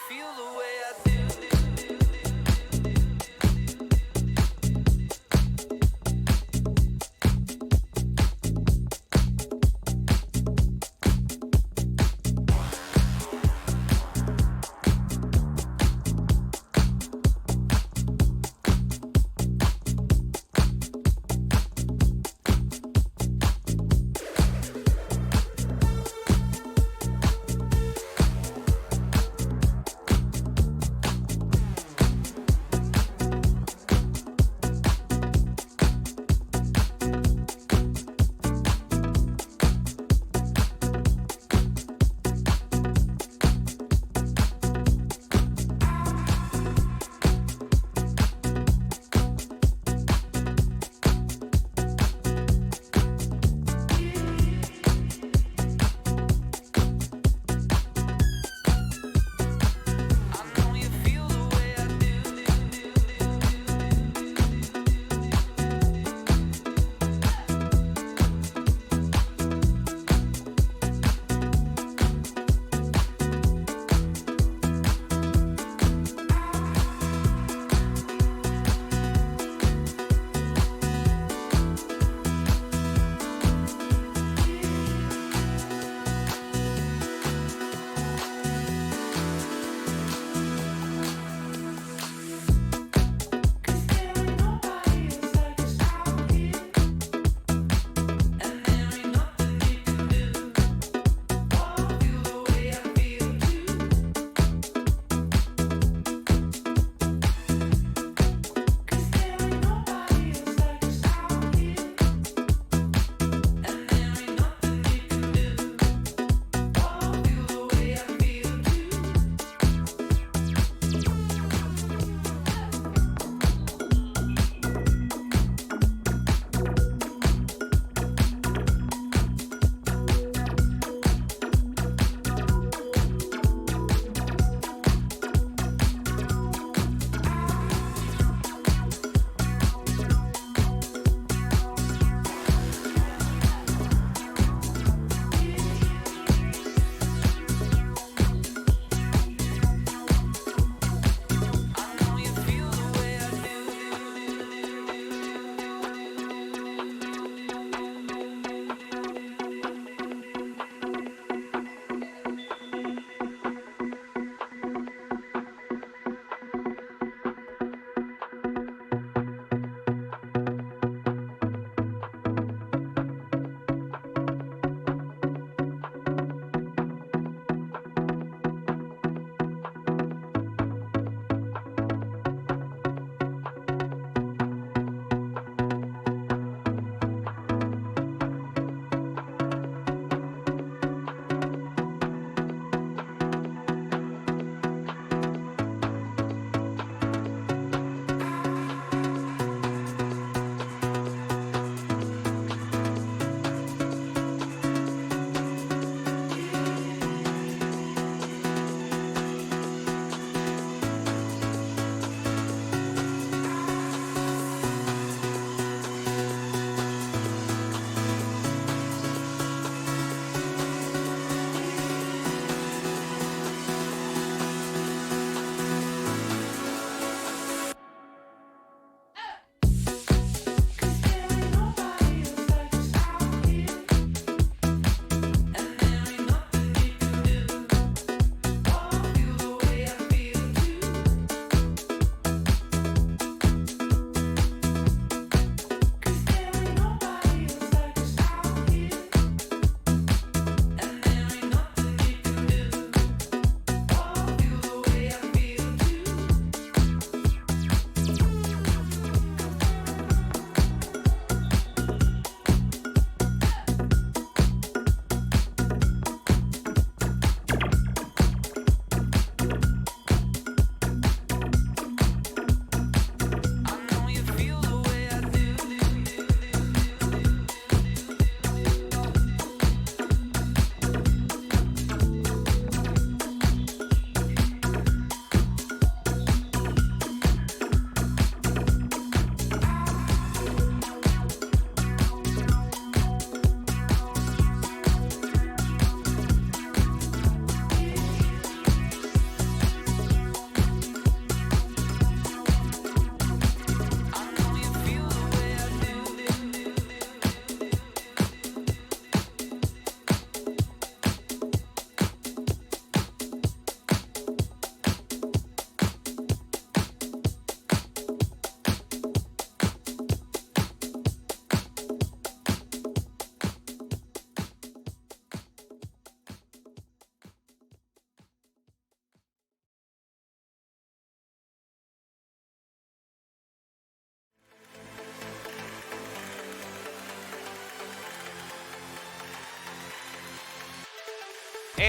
feel the way I do.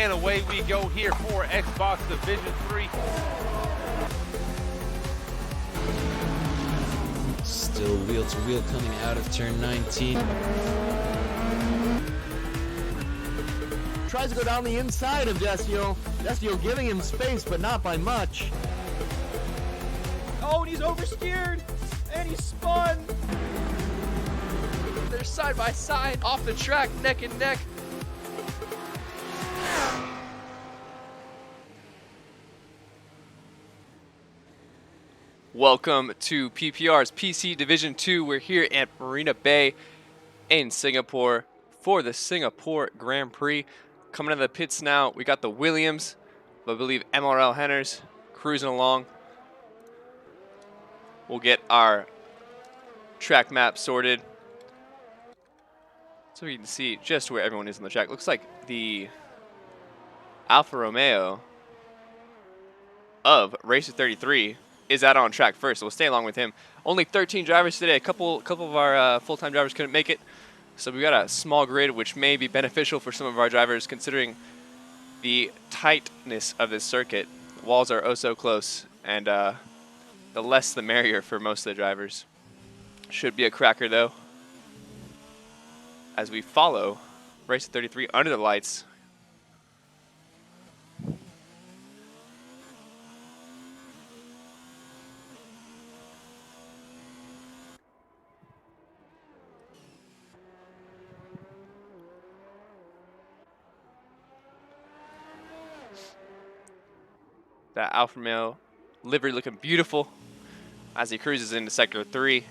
And away we go here for Xbox Division 3. Still wheel to wheel coming out of turn 19. Tries to go down the inside of Desio. Desio giving him space, but not by much. Oh, and he's oversteered, and he spun. They're side by side, off the track, neck and neck. Welcome to PPR's PC Division 2. We're here at Marina Bay in Singapore for the Singapore Grand Prix. Coming to the pits now, we got the Williams, I believe MRL Henners cruising along. We'll get our track map sorted so we can see just where everyone is on the track. Looks like the Alfa Romeo of Racer 33 is out on track first, so we'll stay along with him. Only 13 drivers today. A couple of our full-time drivers couldn't make it, so we got a small grid, which may be beneficial for some of our drivers considering the tightness of this circuit. The walls are oh so close, and the less the merrier for most of the drivers. Should be a cracker though, as we follow Racer 33 under the lights. That Alfa Romeo livery looking beautiful as he cruises into Sector 3.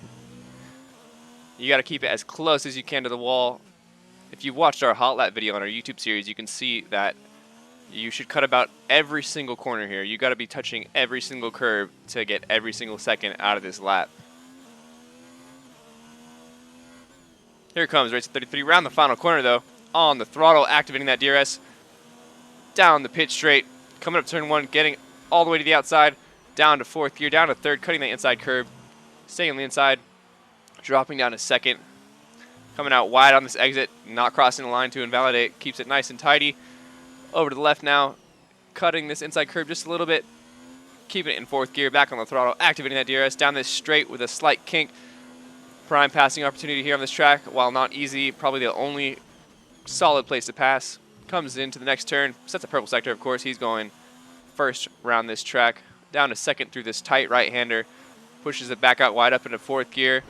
You got to keep it as close as you can to the wall. If you watched our hot lap video on our YouTube series, you can see that you should cut about every single corner here. You got to be touching every single curb to get every single second out of this lap. Here comes Racer 33 around the final corner though. On the throttle, activating that DRS. Down the pit straight. Coming up turn 1, getting all the way to the outside. Down to 4th gear, down to 3rd, cutting the inside curb. Staying on the inside. Dropping down to 2nd. Coming out wide on this exit. Not crossing the line to invalidate. Keeps it nice and tidy. Over to the left now. Cutting this inside curb just a little bit. Keeping it in 4th gear. Back on the throttle. Activating that DRS. Down this straight with a slight kink. Prime passing opportunity here on this track. While not easy, probably the only solid place to pass. Comes into the next turn. Sets a purple sector, of course. He's going first round this track. Down to 2nd through this tight right-hander. Pushes it back out wide up into 4th gear.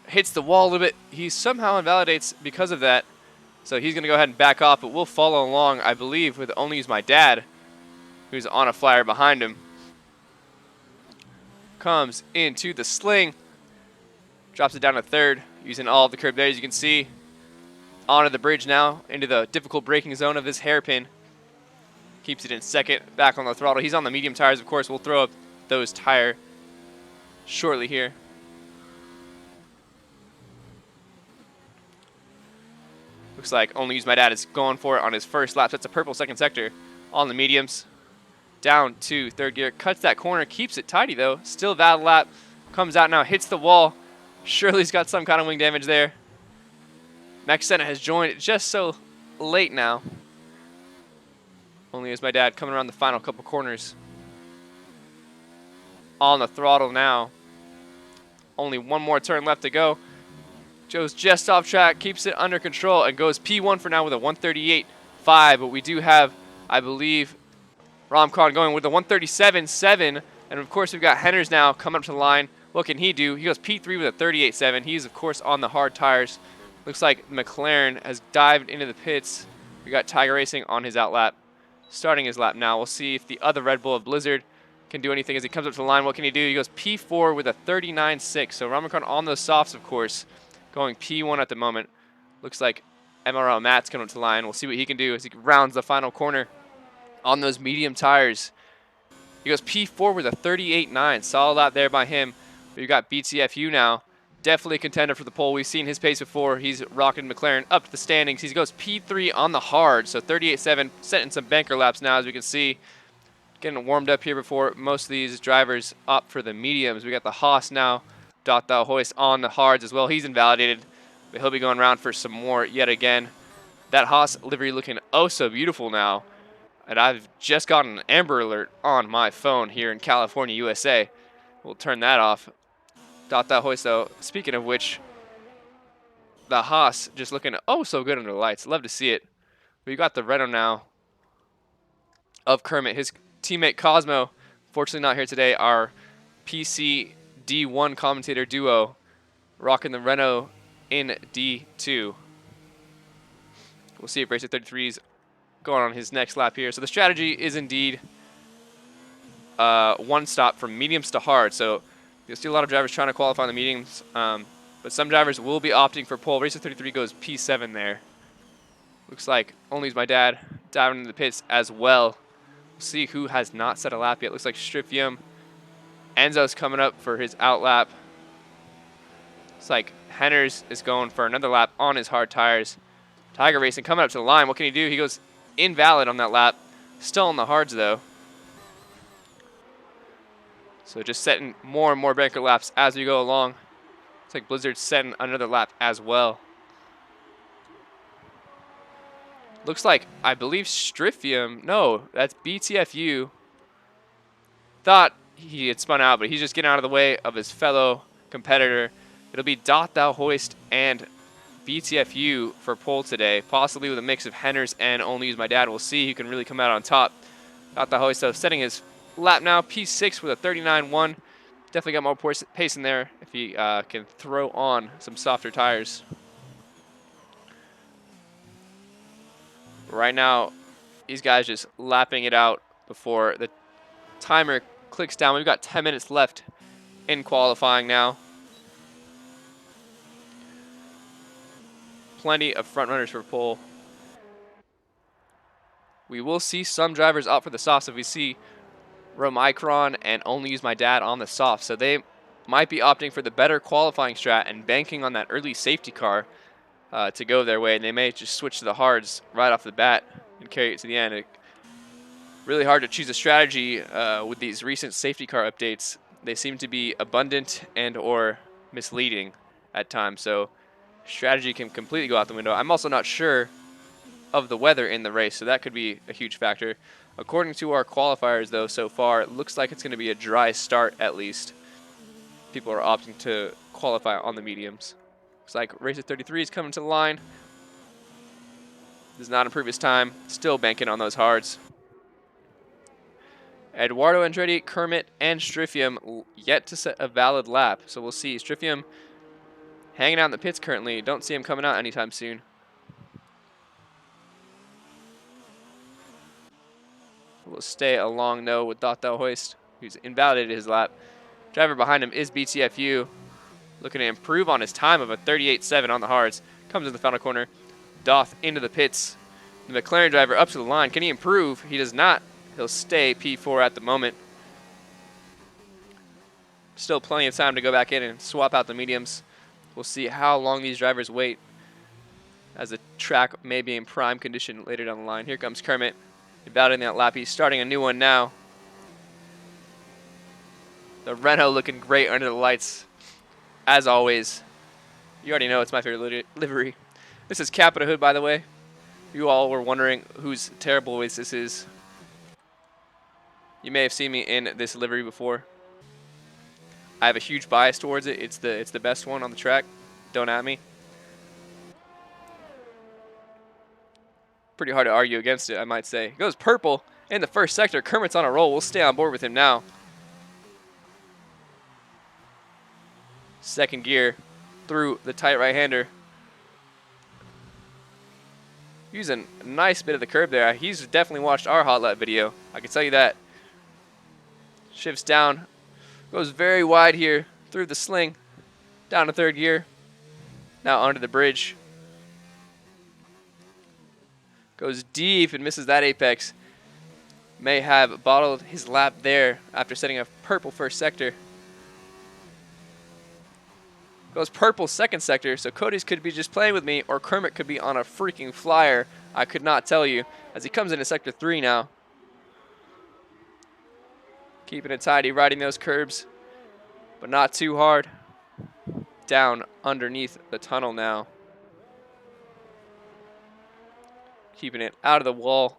Hits the wall a little bit. He somehow invalidates because of that. So he's going to go ahead and back off, but we'll follow along, I believe, with Only Use My Dad, who's on a flyer behind him. Comes into the sling. Drops it down to 3rd, using all of the curb there, as you can see. Onto the bridge now, into the difficult braking zone of this hairpin. Keeps it in 2nd, back on the throttle. He's on the medium tires, of course. We'll throw up those tire shortly here. Looks like Only Use My Dad is going for it on his first lap. That's a purple 2nd sector on the mediums. Down to 3rd gear, cuts that corner, keeps it tidy though. Still valid lap, comes out now, hits the wall. Surely he's got some kind of wing damage there. Max Senna has joined just so late now. Only Use My Dad coming around the final couple corners. On the throttle now. Only one more turn left to go. Joe's just off track, keeps it under control, and goes P1 for now with a 138.5. But we do have, I believe, Romcon going with a 137.7. And of course, we've got Henners now coming up to the line. What can he do? He goes P3 with a 38.7. He's, of course, on the hard tires. Looks like McLaren has dived into the pits. We got iRacing on his outlap, starting his lap now. We'll see if the other Red Bull of Blizzard can do anything as he comes up to the line. What can he do? He goes P4 with a 39.6. So Ramacron on those softs, of course, going P1 at the moment. Looks like MRL Matt's coming up to the line. We'll see what he can do as he rounds the final corner on those medium tires. He goes P4 with a 38.9. Solid lap there by him. We've got BTFU now. Definitely a contender for the pole. We've seen his pace before. He's rocking McLaren up to the standings. He goes P3 on the hard, so 38.7, setting some banker laps now, as we can see. Getting warmed up here before most of these drivers opt for the mediums. We got the Haas now. Dot the hoist on the hards as well. He's invalidated, but he'll be going around for some more yet again. That Haas livery looking oh so beautiful now. And I've just gotten an Amber Alert on my phone here in California, USA. We'll turn that off. Dot that hoist though. Speaking of which, the Haas just looking oh so good under the lights. Love to see it. We got the Renault now of Kermit. His teammate Cosmo, fortunately not here today. Our PC D1 commentator duo rocking the Renault in D2. We'll see if Racer 33's going on his next lap here. So the strategy is indeed one stop from mediums to hard. So you'll see a lot of drivers trying to qualify on the mediums, but some drivers will be opting for pole. Racer 33 goes P7 there. Looks like only is my dad diving into the pits as well. We'll see who has not set a lap yet. Looks like Strifium. Enzo's coming up for his out lap. Looks like Henners is going for another lap on his hard tires. Tiger Racing coming up to the line. What can he do? He goes invalid on that lap. Still on the hards though. So just setting more and more banker laps as we go along. Looks like Blizzard's setting another lap as well. Looks like, I believe Strifium, no, that's BTFU. Thought he had spun out, but he's just getting out of the way of his fellow competitor. It'll be Dot Thou Hoist and BTFU for pole today, possibly with a mix of Henners and Only Use My Dad. We'll see who can really come out on top. Dot Thou Hoist, though, setting his lap now, P6 with a 39.1. Definitely got more pace in there if he can throw on some softer tires. Right now, these guys just lapping it out before the timer clicks down. We've got 10 minutes left in qualifying now. Plenty of front runners for pole. We will see some drivers opt for the softs. If we see Romicron and Only Use My Dad on the soft, so they might be opting for the better qualifying strat and banking on that early safety car to go their way, and they may just switch to the hards right off the bat and carry it to the end. Really hard to choose a strategy with these recent safety car updates. They seem to be abundant and or misleading at times, so strategy can completely go out the window. I'm also not sure of the weather in the race, so that could be a huge factor. According to our qualifiers, though, so far, it looks like it's going to be a dry start at least. People are opting to qualify on the mediums. Looks like Racer 33 is coming to the line. Does not improve his time. Still banking on those hards. Eduardo Andretti, Kermit, and Strifium yet to set a valid lap. So we'll see. Strifium hanging out in the pits currently. Don't see him coming out anytime soon. We'll stay along, though, with Dot Thou Hoist, who's invalidated his lap. Driver behind him is BTFU. Looking to improve on his time of a 38.7 on the hards. Comes in the final corner. Doth into the pits. The McLaren driver up to the line. Can he improve? He does not. He'll stay P4 at the moment. Still plenty of time to go back in and swap out the mediums. We'll see how long these drivers wait as the track may be in prime condition later down the line. Here comes Kermit. Invalidating that lap. He's starting a new one now. The Renault looking great under the lights. As always, you already know it's my favorite livery. This is Capita Hood, by the way. You all were wondering whose terrible ways this is. You may have seen me in this livery before. I have a huge bias towards it. It's the best one on the track. Don't at me. Pretty hard to argue against it, I might say. It goes purple in the first sector. Kermit's on a roll. We'll stay on board with him now. Second gear through the tight right-hander. Using a nice bit of the curb there. He's definitely watched our hot lap video. I can tell you that. Shifts down. Goes very wide here through the sling. Down to third gear. Now onto the bridge. Goes deep and misses that apex. May have bottled his lap there after setting a purple first sector. Goes purple second sector, so Cody's could be just playing with me, or Kermit could be on a freaking flyer. I could not tell you, as he comes into sector 3 now. Keeping it tidy, riding those curbs, but not too hard. Down underneath the tunnel now. Keeping it out of the wall.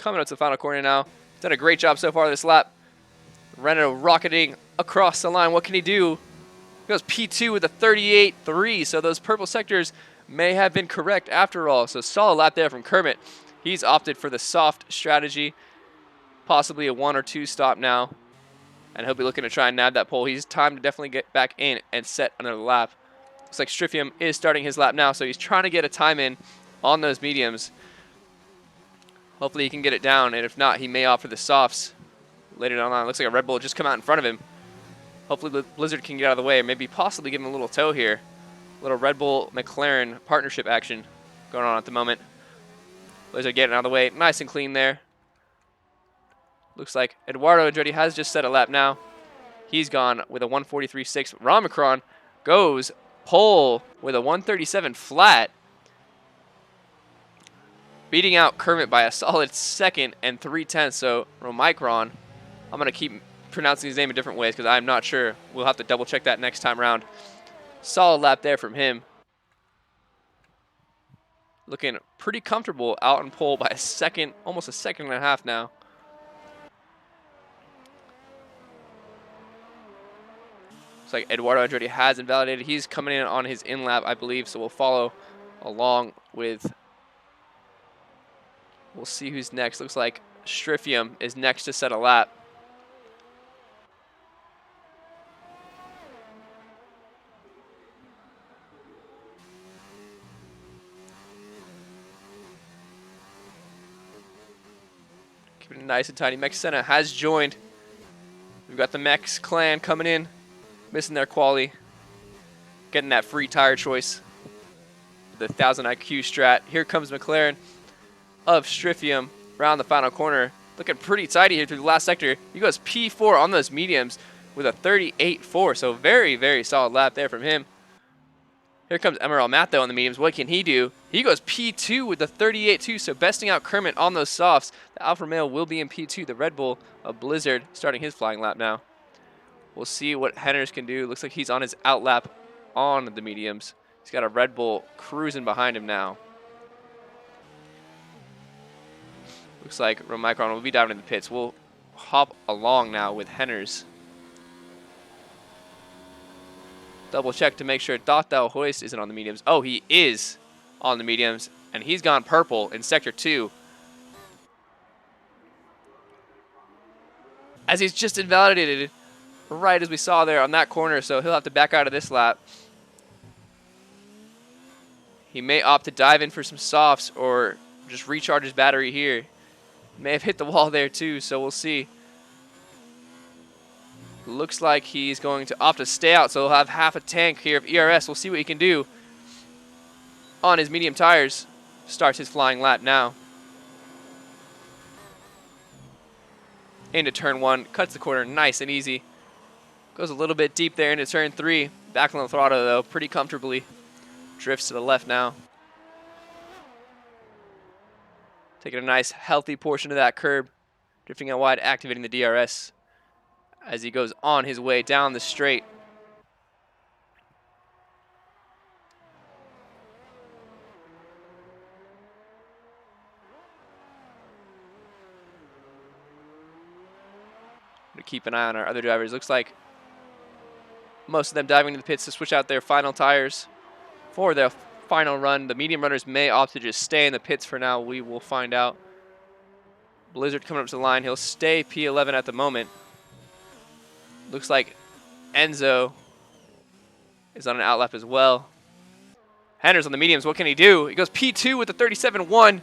coming up to the final corner now. Done a great job so far this lap. Renault rocketing across the line. What can he do? He goes P2 with a 38.3. So those purple sectors may have been correct after all. So solid lap there from Kermit. He's opted for the soft strategy. Possibly a 1 or 2 stop now. And he'll be looking to try and nab that pole. He's time to definitely get back in and set another lap. Looks like Striffium is starting his lap now. So he's trying to get a time in on those mediums. Hopefully he can get it down. And if not, he may opt for the softs. Later down the line, looks like a Red Bull just come out in front of him. Hopefully Blizzard can get out of the way, or maybe possibly give him a little tow here. A little Red Bull McLaren partnership action going on at the moment. Blizzard getting out of the way, nice and clean there. Looks like Eduardo Andretti has just set a lap now. He's gone with a 1:43.6. Romicron goes pole with a 1:37 flat, beating out Kermit by a solid 2nd and 3/10. So Romicron, I'm going to keep pronouncing his name in different ways because I'm not sure. We'll have to double check that next time around. Solid lap there from him. Looking pretty comfortable out on pole by a 2nd, almost a 2.5 now. Looks like Eduardo Andretti has invalidated. He's coming in on his in-lap, I believe, so we'll follow along with... We'll see who's next. Looks like Striffium is next to set a lap. Keeping it nice and tidy. Mex Senna has joined. We've got the Mex clan coming in, missing their quali, getting that free tire choice. The 1000 IQ strat. Here comes McLaren of Striffium around the final corner. Looking pretty tidy here through the last sector. He goes P4 on those mediums with a 38.4. So very, very solid lap there from him. Here comes Emerald Matho on the mediums. What can he do? He goes P2 with the 38.2. So besting out Kermit on those softs. The Alfa Romeo will be in P2. The Red Bull of Blizzard starting his flying lap now. We'll see what Henners can do. Looks like he's on his out lap on the mediums. He's got a Red Bull cruising behind him now. Looks like Romicron will be diving in the pits. We'll hop along now with Henners. Double check to make sure Dotthau Hoist isn't on the mediums. Oh, he is on the mediums, and he's gone purple in Sector 2. As he's just invalidated right as we saw there on that corner, so he'll have to back out of this lap. He may opt to dive in for some softs or just recharge his battery here. May have hit the wall there too, so we'll see. Looks like he's going to opt to stay out, so he'll have half a tank here of ERS. We'll see what he can do on his medium tires. Starts his flying lap now. Into turn 1, cuts the corner nice and easy. Goes a little bit deep there into turn 3. Back on the throttle though, pretty comfortably. Drifts to the left now. Taking a nice healthy portion of that curb. Drifting out wide, activating the DRS as he goes on his way down the straight. To keep an eye on our other drivers. Looks like most of them diving to the pits to switch out their final tires for their final run. The medium runners may opt to just stay in the pits for now. We will find out. Blizzard coming up to the line. He'll stay P11 at the moment. Looks like Enzo is on an outlap as well. Hender's on the mediums. What can he do? He goes P2 with the 37.1.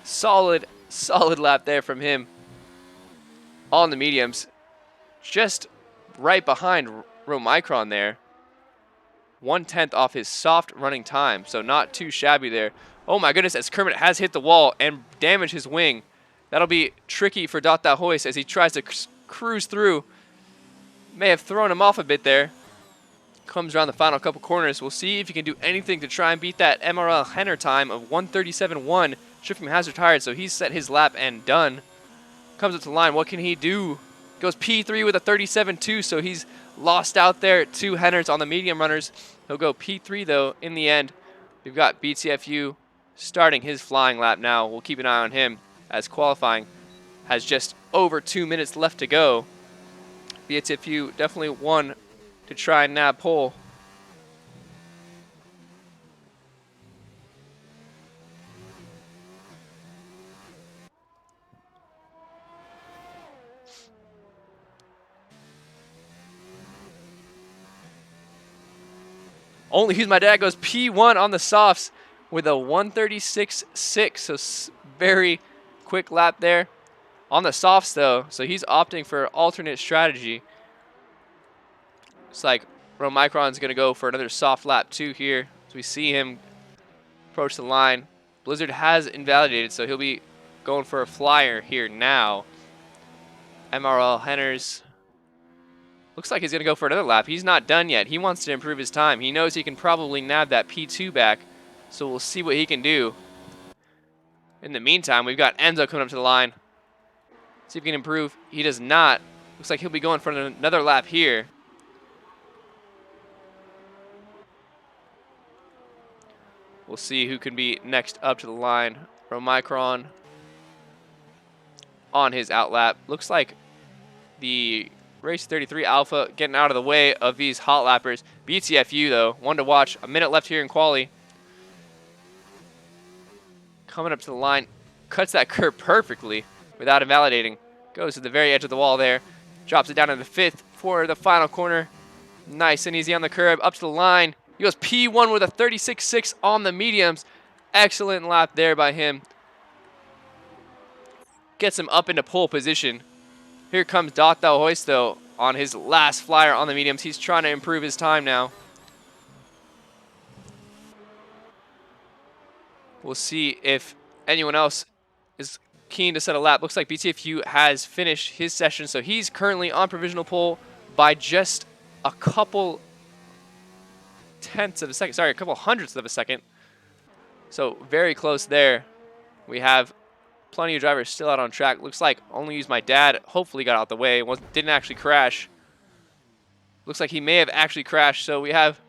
Solid lap there from him on the mediums. Just right behind Romicron there. 1/10 off his soft running time, so not too shabby there. Oh my goodness, as Kermit has hit the wall and damaged his wing. That'll be tricky for Dotthau Hoist as he tries to cruise through. May have thrown him off a bit there. Comes around the final couple corners. We'll see if he can do anything to try and beat that MRL Henner time of 1:37.1. Striffium has retired, so he's set his lap and done. Comes up to the line. What can he do? Goes P3 with a 37.2, so he's lost out there. 2 Henners on the medium runners. He'll go P3, though, in the end. We've got BTFU starting his flying lap now. We'll keep an eye on him. as qualifying has just over 2 minutes left to go. BTFU definitely one to try and nab pole. Only Who's My Dad goes P1 on the softs with a 136.6. So very quick lap there on the softs though. So he's opting for alternate strategy. It's like Romicron's going to go for another soft lap 2 here. So we see him approach the line. Blizzard has invalidated, so he'll be going for a flyer here now. MRL Henners looks like he's going to go for another lap. He's not done yet. He wants to improve his time. He knows he can probably nab that P2 back, so we'll see what he can do. In the meantime, we've got Enzo coming up to the line. See if he can improve. He does not. Looks like he'll be going for another lap here. We'll see who can be next up to the line. Romicron on his outlap. Looks like the Race 33 Alpha getting out of the way of these hot lappers. BTFU, though, one to watch. A minute left here in quali. Coming up to the line. Cuts that curb perfectly without invalidating. Goes to the very edge of the wall there. Drops it down to the 5th for the final corner. Nice and easy on the curb. Up to the line. He goes P1 with a 36.6 on the mediums. Excellent lap there by him. Gets him up into pole position. Here comes Dotthau Hoist, though, on his last flyer on the mediums. He's trying to improve his time now. We'll see if anyone else is keen to set a lap. Looks like BTFU has finished his session, so he's currently on provisional pole by just a couple tenths of a second. Sorry, a couple hundredths of a second. So very close there. We have plenty of drivers still out on track. Looks like Only Use My Dad hopefully got out the way. Didn't actually crash. Looks like he may have actually crashed. So we have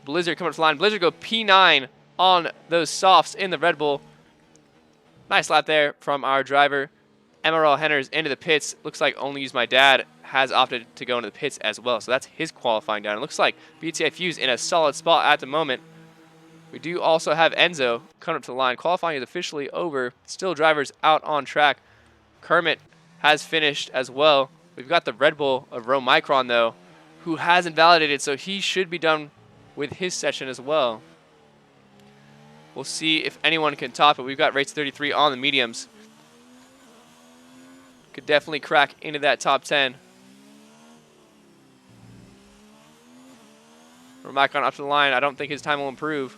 Blizzard coming up to the line. Blizzard go P9 on those softs in the Red Bull. Nice lap there from our driver. MRL Henners into the pits. Looks like Only Use My Dad has opted to go into the pits as well. So that's his qualifying down. It looks like BTFU's in a solid spot at the moment. We do also have Enzo coming up to the line. Qualifying is officially over. Still drivers out on track. Kermit has finished as well. We've got the Red Bull of Romicron, though, who has invalidated, so he should be done with his session as well. We'll see if anyone can top it. We've got Race 33 on the mediums. Could definitely crack into that top 10. Romicron up to the line. I don't think his time will improve.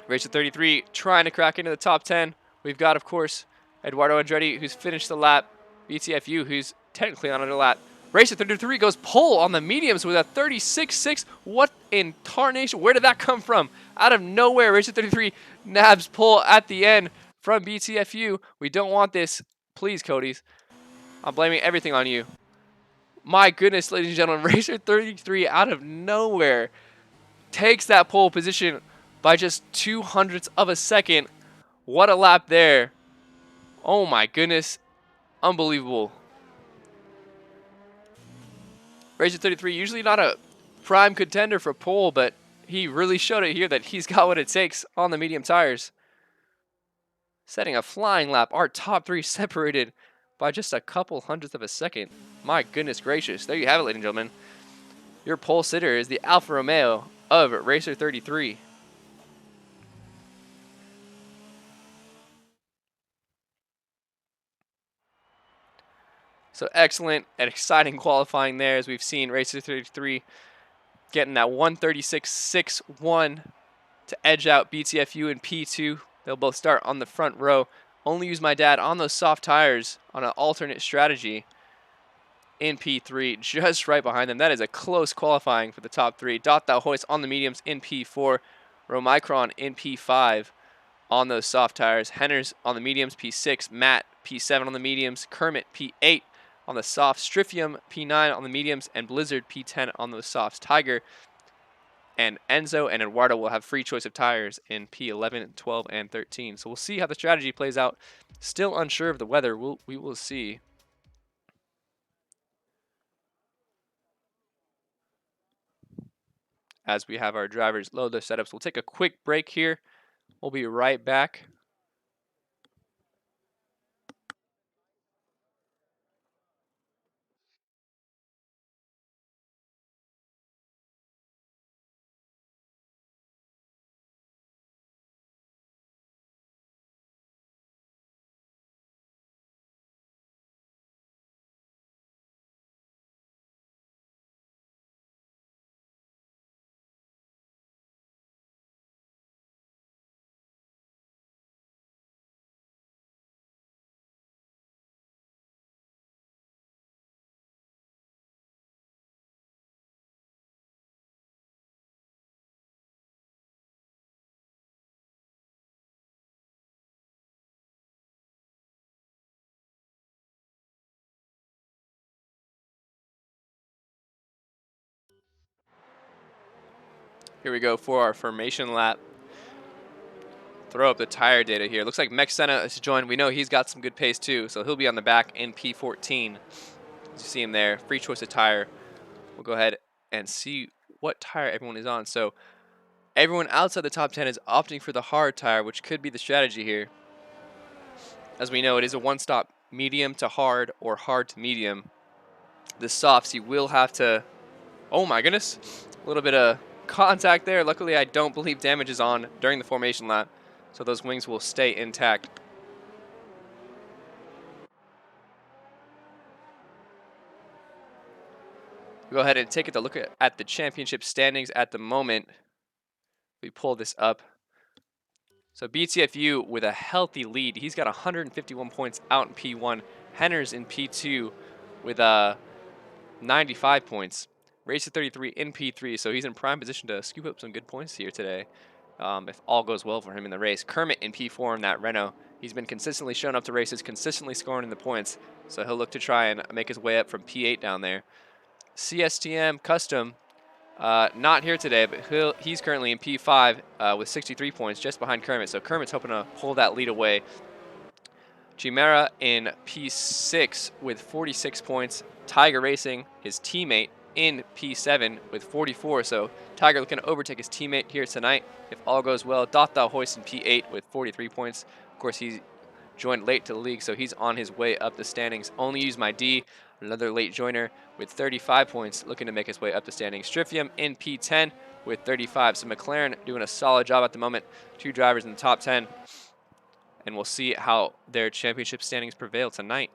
Racer 33 trying to crack into the top 10. We've got, of course, Eduardo Andretti, who's finished the lap. BTFU, who's technically on another lap. Racer 33 goes pole on the mediums with a 36.6. What in tarnation? Where did that come from? Out of nowhere, Racer 33 nabs pole at the end from BTFU. We don't want this. Please, Cody's. I'm blaming everything on you. My goodness, ladies and gentlemen, Racer 33 out of nowhere takes that pole position by just 0.02 of a second. What a lap there. Oh my goodness. Unbelievable. Racer 33, usually not a prime contender for pole, but he really showed it here that he's got what it takes on the medium tires. Setting a flying lap. Our top 3 separated by just a couple hundredths of a second. My goodness gracious. There you have it, ladies and gentlemen. Your pole sitter is the Alfa Romeo of Racer 33. So excellent and exciting qualifying there, as we've seen Racer 33 getting that 136.61 to edge out BTFU and P2. They'll both start on the front row. Only Use My Dad on those soft tires on an alternate strategy in P3, just right behind them. That is a close qualifying for the top 3. Dotthau Hoist on the mediums in P4. Romicron in P5 on those soft tires. Henners on the mediums, P6. Matt, P7 on the mediums. Kermit, P8 on the softs. Stryfium, P9 on the mediums. And Blizzard, P10 on those softs. Tiger and Enzo and Eduardo will have free choice of tires in P11, 12, and 13. So we'll see how the strategy plays out. Still unsure of the weather. We will see. As we have our drivers load their setups. We'll take a quick break here. We'll be right back. Here we go for our formation lap. Throw up the tire data here. Looks like Mech Senna has joined. We know he's got some good pace too, so he'll be on the back in P14. As you see him there, free choice of tire. We'll go ahead and see what tire everyone is on. So everyone outside the top 10 is opting for the hard tire, which could be the strategy here. As we know, it is a one-stop medium to hard or hard to medium. The softs, you will have to... Oh my goodness. A little bit of contact there. Luckily, I don't believe damage is on during the formation lap, so those wings will stay intact. We'll go ahead and take a look at the championship standings at the moment. We pull this up. So BTFU with a healthy lead. He's got 151 points out in P1. Henner's in P2 with 95 points. Racer 33 in P3, so he's in prime position to scoop up some good points here today if all goes well for him in the race. Kermit in P4 in that Renault. He's been consistently showing up to races, consistently scoring in the points, so he'll look to try and make his way up from P8 down there. CSTM Custom, not here today, but he's currently in P5 with 63 points, just behind Kermit, so Kermit's hoping to pull that lead away. Chimera in P6 with 46 points. Tiger Racing, his teammate, in P7 with 44. So Tiger looking to overtake his teammate here tonight if all goes well. Dotha Hoist in P8 with 43 points. Of course, he's joined late to the league, so he's on his way up the standings. Only Use My D, another late joiner with 35 points, looking to make his way up the standings. Striffium in P10 with 35. So McLaren doing a solid job at the moment. 2 drivers in the top 10. And we'll see how their championship standings prevail tonight.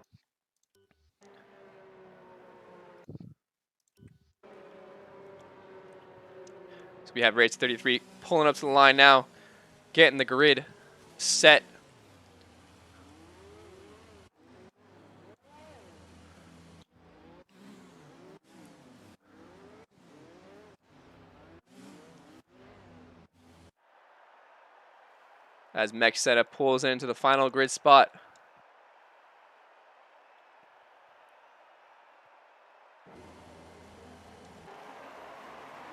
So we have Race 33 pulling up to the line now, getting the grid set. As Mech Setup pulls into the final grid spot.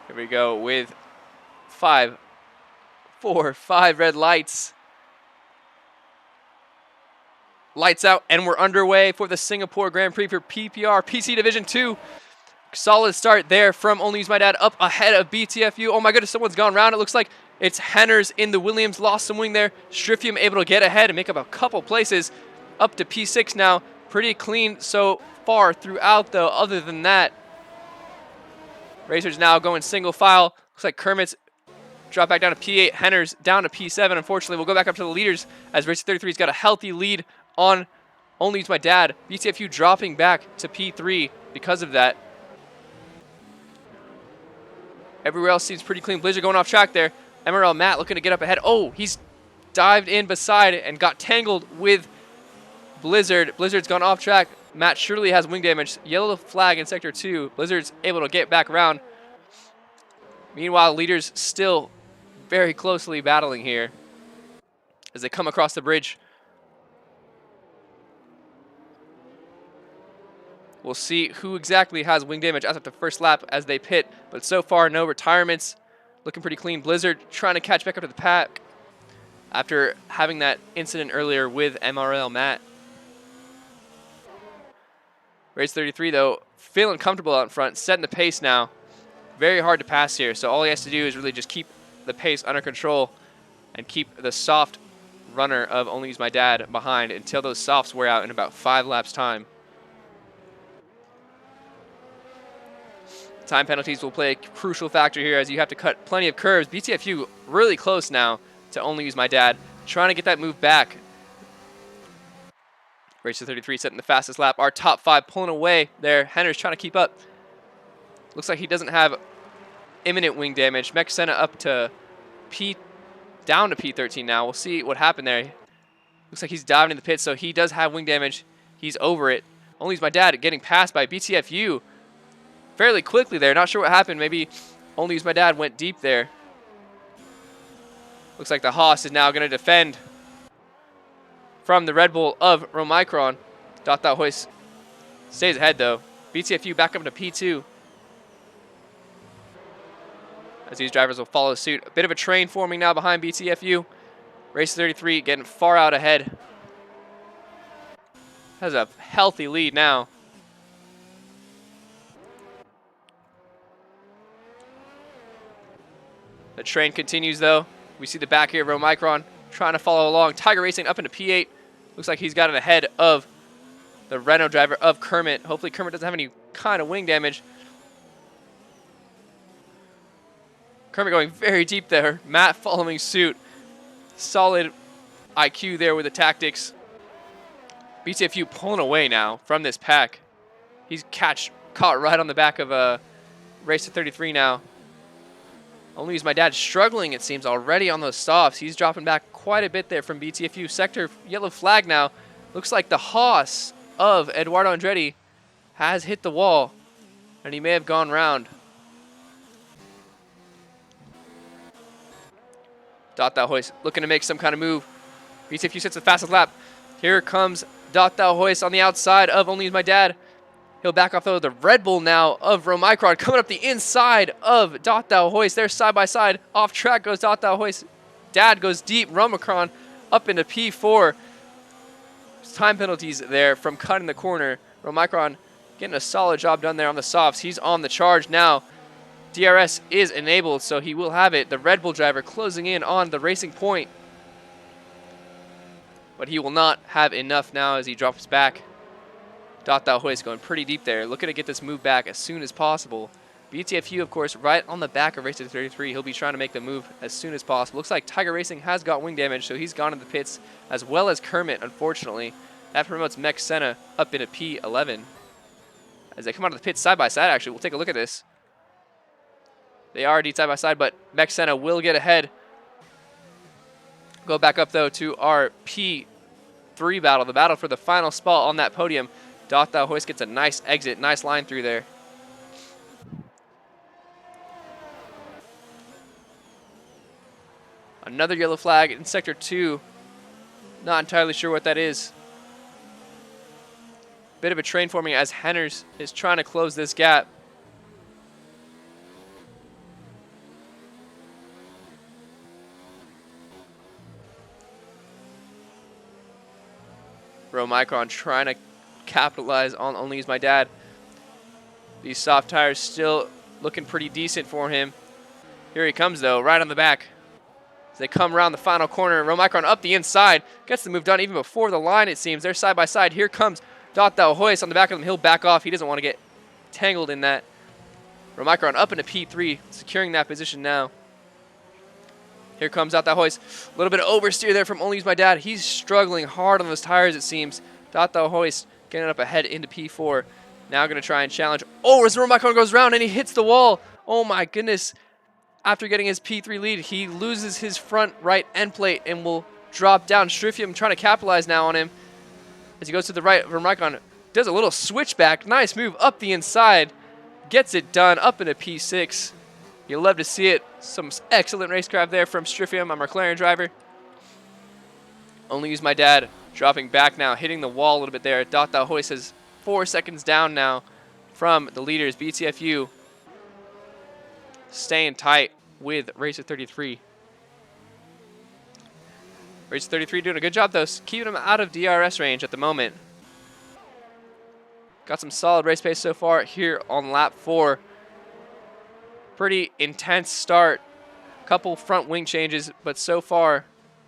Here we go with 5, 4, 5 red lights. Lights out, and we're underway for the Singapore Grand Prix for PPR PC Division 2. Solid start there from Only Use My Dad up ahead of BTFU. Oh my goodness, someone's gone round. It looks like it's Henners in the Williams. Lost some wing there. Striffium able to get ahead and make up a couple places. Up to P6 now. Pretty clean so far throughout, though. Other than that, Racers now going single file. Looks like Kermit's dropped back down to P8. Henners down to P7. Unfortunately, we'll go back up to the leaders as Racer 33's got a healthy lead on Only Use My Dad. BTFU dropping back to P3 because of that. Everywhere else seems pretty clean. Blizzard going off track there. MRL Matt looking to get up ahead. Oh, he's dived in beside and got tangled with Blizzard. Blizzard's gone off track. Matt surely has wing damage. Yellow flag in Sector 2. Blizzard's able to get back around. Meanwhile, leaders still very closely battling here as they come across the bridge. We'll see who exactly has wing damage as of the first lap as they pit, but so far no retirements. looking pretty clean. Blizzard trying to catch back up to the pack after having that incident earlier with MRL Matt. Race 33, though, feeling comfortable out in front, setting the pace now. Very hard to pass here, so all he has to do is really just keep the pace under control and keep the soft runner of Only Use My Dad behind until those softs wear out in about 5 laps time. Time penalties will play a crucial factor here as you have to cut plenty of curves. BTFU really close now to Only Use My Dad, trying to get that move back. Race to 33 setting the fastest lap. Our top 5 pulling away there. Henner's trying to keep up. Looks like he doesn't have imminent wing damage. Mech Senna up to down to P13 now. We'll see what happened there. Looks like he's diving in the pits, so he does have wing damage. He's over it. Only Use My Dad getting passed by BTFU fairly quickly there. Not sure what happened. Maybe Only Use My Dad went deep there. Looks like the Haas is now going to defend from the Red Bull of Romicron. Hoist stays ahead though. BTFU back up to P2. As these drivers will follow suit. A bit of a train forming now behind BTFU. Race 33 getting far out ahead. Has a healthy lead now. The train continues though. We see the back here of Romicron trying to follow along. Tiger Racing up into P8. Looks like he's got it ahead of the Renault driver of Kermit. Hopefully Kermit doesn't have any kind of wing damage. Kermit going very deep there. Matt following suit. Solid IQ there with the tactics. BTFU pulling away now from this pack. He's caught right on the back of Race to 33 now. Only Use My Dad struggling, it seems, already on those softs. He's dropping back quite a bit there from BTFU. Sector yellow flag now. Looks like the Haas of Eduardo Andretti has hit the wall, and he may have gone round. Hoist looking to make some kind of move. BTFU sets the fastest lap. Here comes Hoist on the outside of Only Use My Dad. He'll back off though. The Red Bull now of Romicron coming up the inside of Hoist. They're side by side. Off track goes Hoist. Dad goes deep. Romicron up into P4. Time penalties there from cutting the corner. Romicron getting a solid job done there on the softs. He's on the charge now. DRS is enabled, so he will have it. The Red Bull driver closing in on the racing point. But he will not have enough now as he drops back. Hoist going pretty deep there. Looking to get this move back as soon as possible. BTFU, of course, right on the back of Race to 33. He'll be trying to make the move as soon as possible. Looks like Tiger Racing has got wing damage, so he's gone to the pits, as well as Kermit, unfortunately. That promotes Mech Senna up into P11. As they come out of the pits side by side, actually, we'll take a look at this. They are indeed side by side, but Mech Senna will get ahead. Go back up, though, to our P3 battle, the battle for the final spot on that podium. Hoist gets a nice exit, nice line through there. Another yellow flag in Sector 2. Not entirely sure what that is. Bit of a train forming as Henners is trying to close this gap. Romicron trying to capitalize on Only Use My Dad. These soft tires still looking pretty decent for him. Here he comes though, right on the back. As they come around the final corner, Romicron up the inside. Gets the move done even before the line, it seems. They're side by side. Here comes Hoist on the back of him. He'll back off. He doesn't want to get tangled in that. Romicron up into P3, securing that position now. Here comes Hoist. A little bit of oversteer there from Only Use My Dad. He's struggling hard on those tires, it seems. Hoist getting up ahead into P4. Now going to try and challenge. Oh, as Romicron goes around and he hits the wall. Oh my goodness. After getting his P3 lead, he loses his front right end plate and will drop down. Striffium trying to capitalize now on him. As he goes to the right, Romicron does a little switchback. Nice move up the inside. Gets it done up into P6. You'll love to see it. Some excellent racecraft there from Striffium, a McLaren driver. Only Use My Dad dropping back now, hitting the wall a little bit there. Hoist is 4 seconds down now from the leaders. BTFU staying tight with Racer 33. Racer 33 doing a good job, though, keeping him out of DRS range at the moment. Got some solid race pace so far here on lap 4. Pretty intense start. Couple front wing changes, but so far,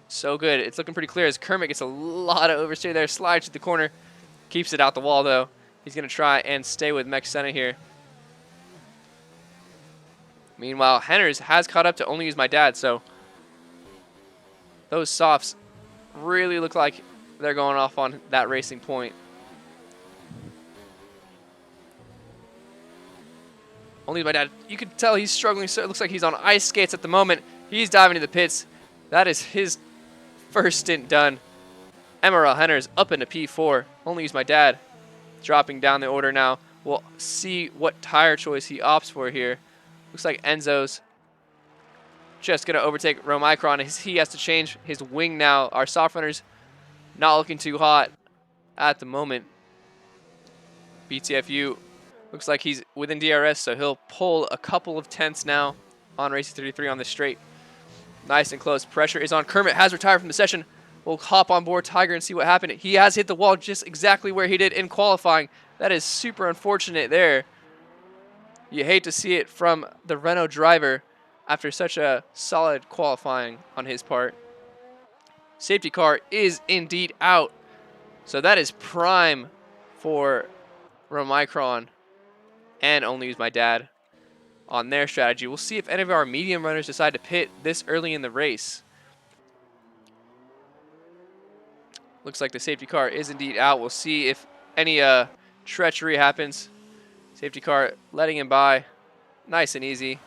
so good. It's looking pretty clear as Kermit gets a lot of oversteer there, slides to the corner, keeps it out the wall, though. He's going to try and stay with Mech Senna here. Meanwhile, Henners has caught up to Only Use My Dad, so those softs really look like they're going off on that racing point. Only Use My Dad, you can tell he's struggling, so it looks like he's on ice skates at the moment. He's diving into the pits. That is his first stint done. Emerald Henners up into P4. Only Use My Dad dropping down the order now. We'll see what tire choice he opts for here. Looks like Enzo's just going to overtake Romicron. He has to change his wing now. Our soft runners not looking too hot at the moment. BTFU looks like he's within DRS, so he'll pull a couple of tenths now on Racer 33 on the straight. Nice and close. Pressure is on. Kermit has retired from the session. We'll hop on board Tiger and see what happened. He has hit the wall just exactly where he did in qualifying. That is super unfortunate there. You hate to see it from the Renault driver after such a solid qualifying on his part. Safety car is indeed out. So that is prime for Romicron and Only Use My Dad on their strategy. We'll see if any of our medium runners decide to pit this early in the race. Looks like the safety car is indeed out. We'll see if any treachery happens. Safety car letting him by. Nice and easy.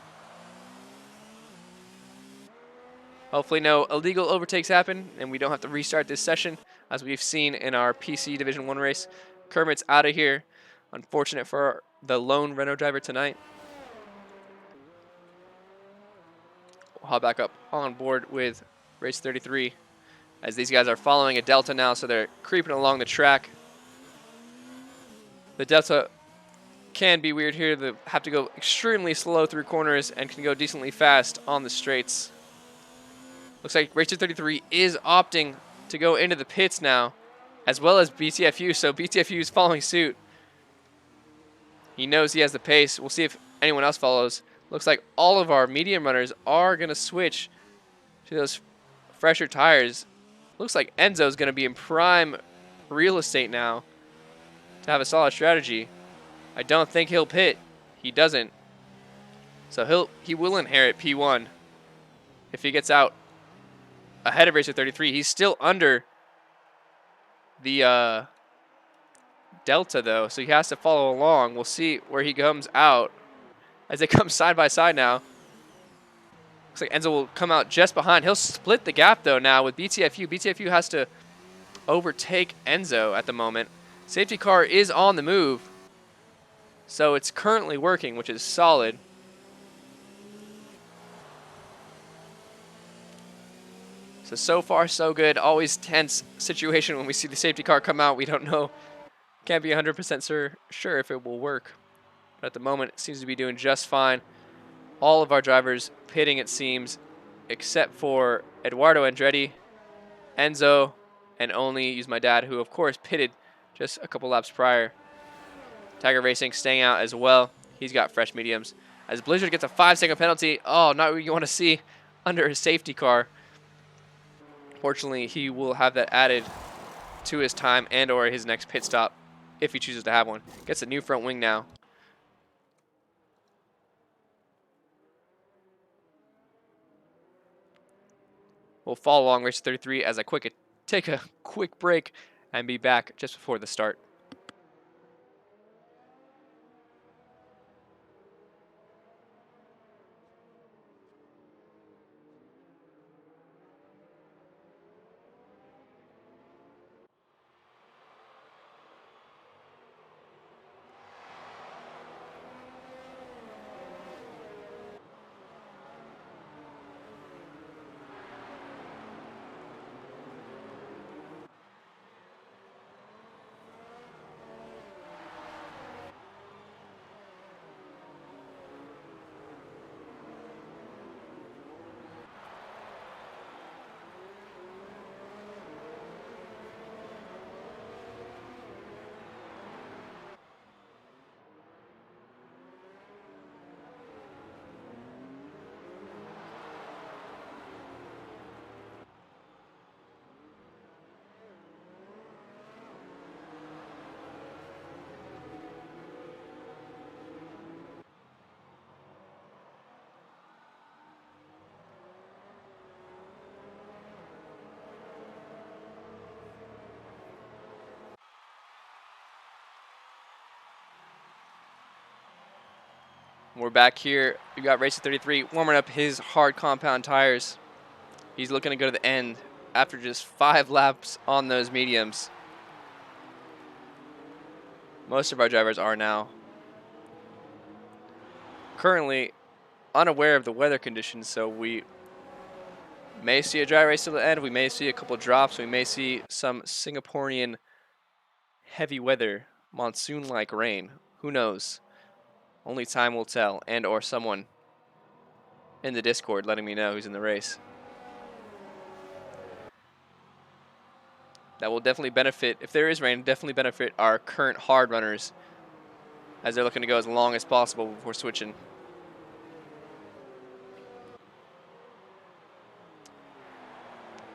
Hopefully no illegal overtakes happen and we don't have to restart this session as we've seen in our PC Division 1 race. Kermit's out of here. Unfortunate for the lone Renault driver tonight. We'll hop back up on board with Race 33 as these guys are following a Delta now, so they're creeping along the track. The Delta can be weird here. They have to go extremely slow through corners and can go decently fast on the straights. Looks like Racer 33 is opting to go into the pits now, as well as BTFU, so BTFU is following suit. He knows he has the pace. We'll see if anyone else follows. Looks like all of our medium runners are going to switch to those fresher tires. Looks like Enzo's going to be in prime real estate now to have a solid strategy. I don't think he'll pit. He doesn't. So he will inherit P1 if he gets out ahead of Racer 33. He's still under the Delta, though, so he has to follow along. We'll see where he comes out as they come side by side now. Looks like Enzo will come out just behind. He'll split the gap, though, now with BTFU. BTFU has to overtake Enzo at the moment. Safety car is on the move, so it's currently working, which is solid. So far, so good. Always tense situation when we see the safety car come out. We don't know. Can't be 100% sure if it will work. But at the moment, it seems to be doing just fine. All of our drivers pitting, it seems, except for Eduardo Andretti, Enzo, and Only Use My Dad, who, of course, pitted just a couple laps prior. Tiger Racing staying out as well. He's got fresh mediums. As Blizzard gets a 5-second penalty. Oh, not what you want to see under his safety car. Fortunately, he will have that added to his time and or his next pit stop if he chooses to have one. Gets a new front wing now. We'll follow along Race 33 as I take a quick break and be back just before the start. We're back here. We got Racer 33 warming up his hard compound tires. He's looking to go to the end after just 5 laps on those mediums. Most of our drivers are now. Currently unaware of the weather conditions, so we may see a dry race to the end. We may see a couple drops. We may see some Singaporean heavy weather, monsoon-like rain. Who knows? Only time will tell, and or someone in the Discord letting me know who's in the race. That will definitely benefit, if there is rain, definitely benefit our current hard runners as they're looking to go as long as possible before switching.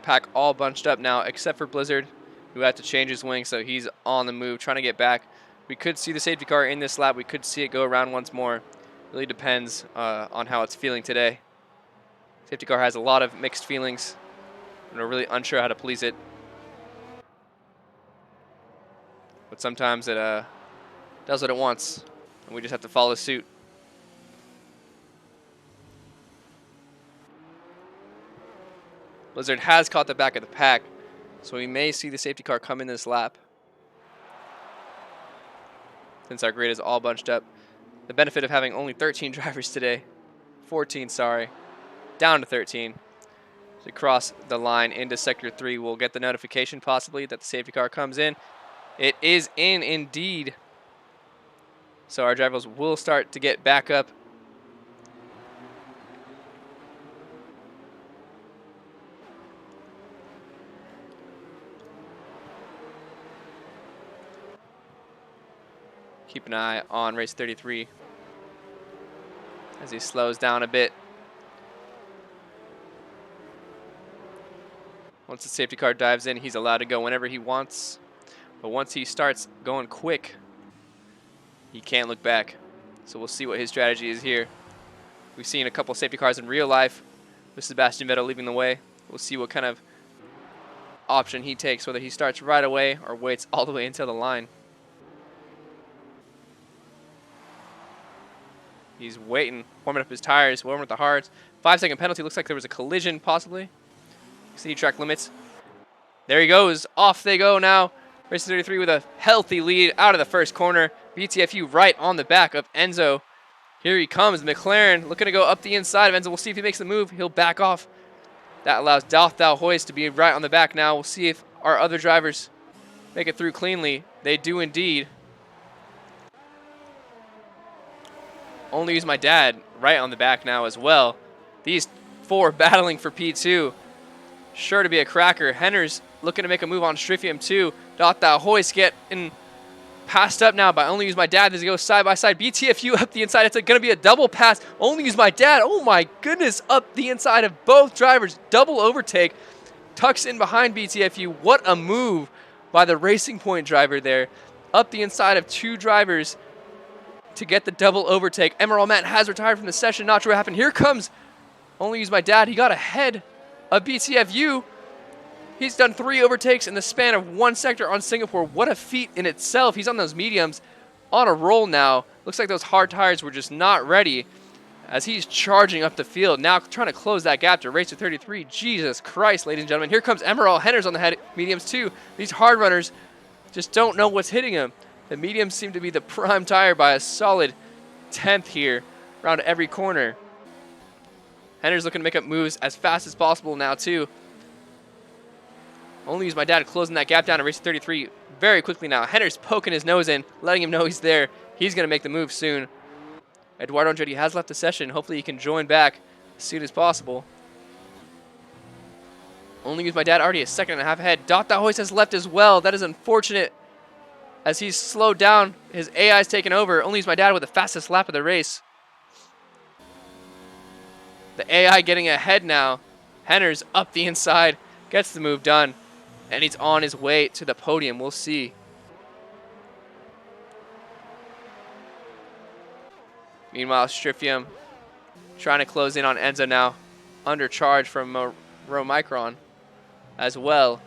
Pack all bunched up now except for Blizzard, who had to change his wing, so he's on the move trying to get back. We could see the safety car in this lap. We could see it go around once more. Really depends on how it's feeling today. Safety car has a lot of mixed feelings, and we're really unsure how to please it. But sometimes it does what it wants, and we just have to follow suit. Blizzard has caught the back of the pack, so we may see the safety car come in this lap. Since our grid is all bunched up. The benefit of having only 13 drivers today. 14, sorry. Down to 13. As we cross the line into Sector 3, we'll get the notification possibly that the safety car comes in. It is in indeed. So our drivers will start to get back up. Keep an eye on race 33 as he slows down a bit. Once the safety car dives in, he's allowed to go whenever he wants. But once he starts going quick, he can't look back. So we'll see what his strategy is here. We've seen a couple safety cars in real life with Sebastian Vettel leading the way. We'll see what kind of option he takes, whether he starts right away or waits all the way until the line. He's waiting, warming up his tires, warming up the hards. 5-second penalty. Looks like there was a collision, possibly. See track limits. There he goes. Off they go now. Race 33 with a healthy lead out of the first corner. BTFU right on the back of Enzo. Here he comes. McLaren looking to go up the inside of Enzo. We'll see if he makes the move. He'll back off. That allows Doth Thou Hoist to be right on the back now. We'll see if our other drivers make it through cleanly. They do indeed. Only Use My Dad right on the back now as well. These 4 battling for P2. Sure to be a cracker. Henner's looking to make a move on Striffium too. Doth Thou Hoist getting passed up now by Only Use My Dad as he goes side by side. BTFU up the inside. It's going to be a double pass. Only Use My Dad. Oh my goodness. Up the inside of both drivers. Double overtake. Tucks in behind BTFU. What a move by the Racing Point driver there. Up the inside of 2 drivers to get the double overtake. Emerald Matt has retired from the session. Not sure what happened. Here comes Only Use My Dad. He got ahead of BTFU. He's done 3 overtakes in the span of 1 sector on Singapore. What a feat in itself. He's on those mediums on a roll now. Looks like those hard tires were just not ready as he's charging up the field. Now trying to close that gap to Racer 33. Jesus Christ, ladies and gentlemen. Here comes Emerald. Henner's on the head mediums too. These hard runners just don't know what's hitting them. The mediums seem to be the prime tire by a solid 10th here around every corner. Henner's looking to make up moves as fast as possible now too. Only Use My Dad closing that gap down to Racer 33 very quickly now. Henner's poking his nose in, letting him know he's there. He's going to make the move soon. Eduardo Andretti has left the session. Hopefully he can join back as soon as possible. Only Use My Dad already a second and a half ahead. Doth Thou Hoist has left as well. That is unfortunate as he's slowed down. His AI's taken over. Only Use My Dad with the fastest lap of the race. The AI getting ahead now. Henner's up the inside. Gets the move done. And he's on his way to the podium. We'll see. Meanwhile, Striffium trying to close in on Enzo now. Under charge from Romicron as well.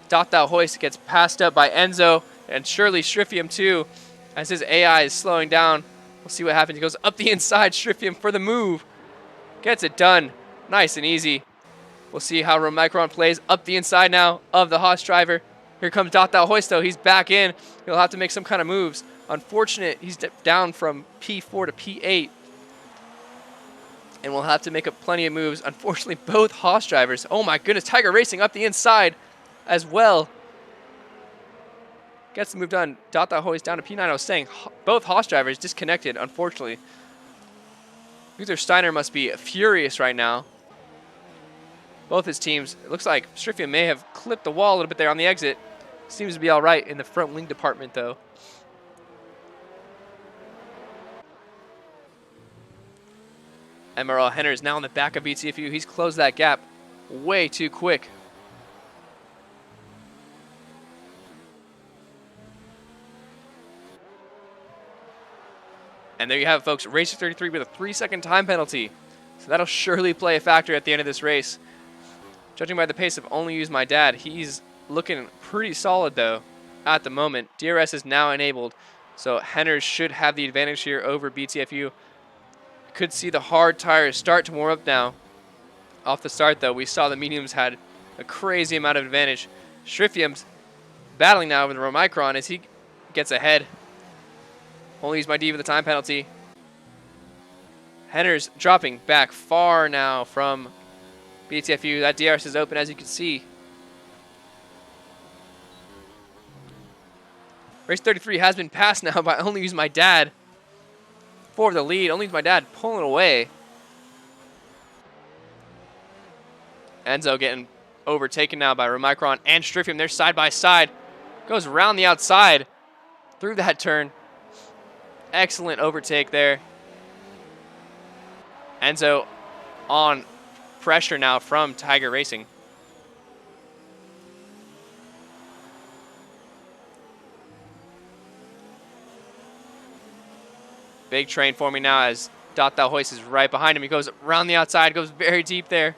Doth Thou Hoist gets passed up by Enzo and surely Striffium too as his AI is slowing down. We'll see what happens. He goes up the inside. Strifium for the move. Gets it done. Nice and easy. We'll see how Romicron plays up the inside now of the Haas driver. Here comes Dotthau Hoisto. He's back in. He'll have to make some kind of moves. Unfortunate, he's down from P4 to P8. And we'll have to make up plenty of moves. Unfortunately, both Haas drivers. Oh my goodness, Tiger Racing up the inside as well. Gets the move done. Dotthau Hoist down to P9. I was saying both Haas drivers disconnected, unfortunately. Luther Steiner must be furious right now. Both his teams. It looks like Strifium may have clipped the wall a little bit there on the exit. Seems to be all right in the front wing department, though. MRL Henner is now in the back of BTFU. He's closed that gap way too quick. And there you have it, folks. Racer 33 with a 3-second time penalty. So that'll surely play a factor at the end of this race. Judging by the pace of Only Use My Dad, he's looking pretty solid, though, at the moment. DRS is now enabled, so Henner should have the advantage here over BTFU. Could see the hard tires start to warm up now. Off the start, though, we saw the mediums had a crazy amount of advantage. Strifium's battling now with Romicron as he gets ahead. Only Use My D with the time penalty. Henner's dropping back far now from BTFU. That DRS is open, as you can see. Race 33 has been passed now by Only Use My Dad for the lead. Only Use My Dad pulling away. Enzo getting overtaken now by Romicron and Strifium. They're side by side. Goes around the outside through that turn. Excellent overtake there. Enzo on pressure now from Tiger Racing. Big train forming now as Dotthau Hoist is right behind him. He goes around the outside, goes very deep there.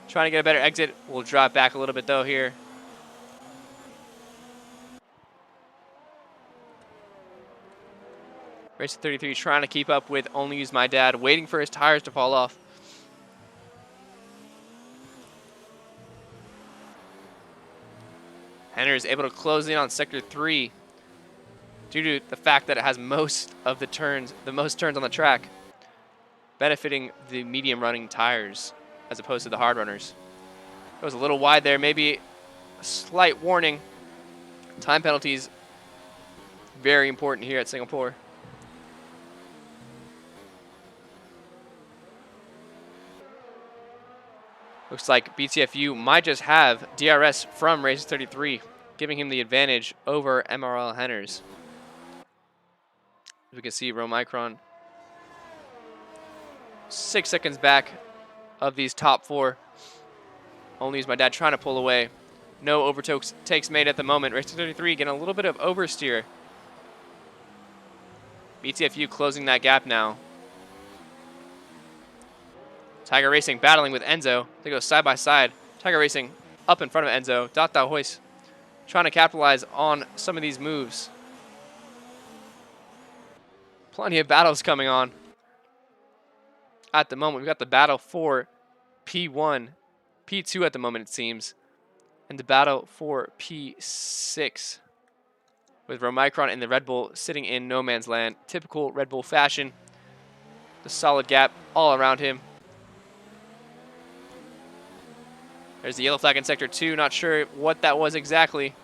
Trying to get a better exit. We'll drop back a little bit though here. Racer 33 trying to keep up with Only Use My Dad, waiting for his tires to fall off. Henner is able to close in on Sector 3 due to the fact that it has most of the turns, the most turns on the track, benefiting the medium running tires as opposed to the hard runners. It was a little wide there, maybe a slight warning. Time penalties, very important here at Singapore. Looks like BTFU might just have DRS from Racer 33, giving him the advantage over MRL Henners. We can see Romicron 6 seconds back of these top four. Only Use My Dad trying to pull away. No overtakes made at the moment. Racer 33 getting a little bit of oversteer. BTFU closing that gap now. Tiger Racing battling with Enzo. They go side by side. Tiger Racing up in front of Enzo. Dotthau Hoist trying to capitalize on some of these moves. Plenty of battles coming on. At the moment, we've got the battle for P1. P2 at the moment, it seems. And the battle for P6. With Romicron and the Red Bull sitting in no man's land. Typical Red Bull fashion. The solid gap all around him. There's the yellow flag in Sector 2. Not sure what that was exactly.